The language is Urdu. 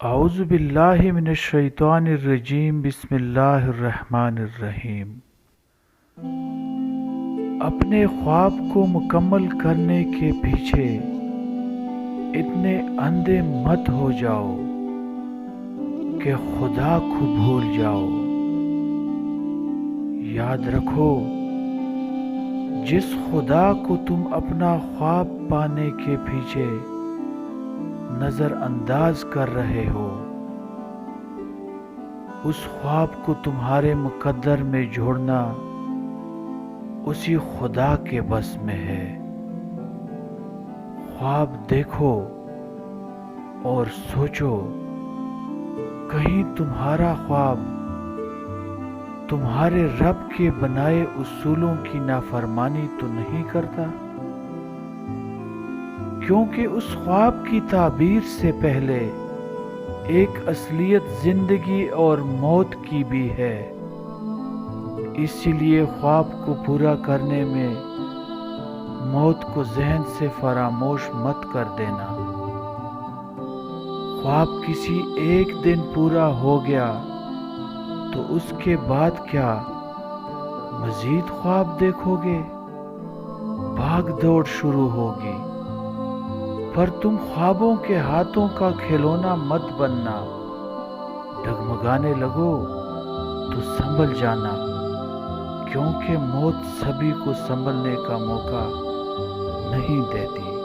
اعوذ باللہ من الشیطان الرجیم بسم اللہ الرحمن الرحیم۔ اپنے خواب کو مکمل کرنے کے پیچھے اتنے اندھے مت ہو جاؤ کہ خدا کو بھول جاؤ۔ یاد رکھو، جس خدا کو تم اپنا خواب پانے کے پیچھے نظر انداز کر رہے ہو، اس خواب کو تمہارے مقدر میں جوڑنا اسی خدا کے بس میں ہے۔ خواب دیکھو اور سوچو، کہیں تمہارا خواب تمہارے رب کے بنائے اصولوں کی نافرمانی تو نہیں کرتا؟ کیونکہ اس خواب کی تعبیر سے پہلے ایک اصلیت زندگی اور موت کی بھی ہے، اسی لیے خواب کو پورا کرنے میں موت کو ذہن سے فراموش مت کر دینا۔ خواب کسی ایک دن پورا ہو گیا تو اس کے بعد کیا مزید خواب دیکھو گے؟ بھاگ دوڑ شروع ہوگی۔ پر تم خوابوں کے ہاتھوں کا کھلونا مت بننا۔ ڈگمگانے لگو تو سنبھل جانا، کیونکہ موت سبھی کو سنبھلنے کا موقع نہیں دیتی۔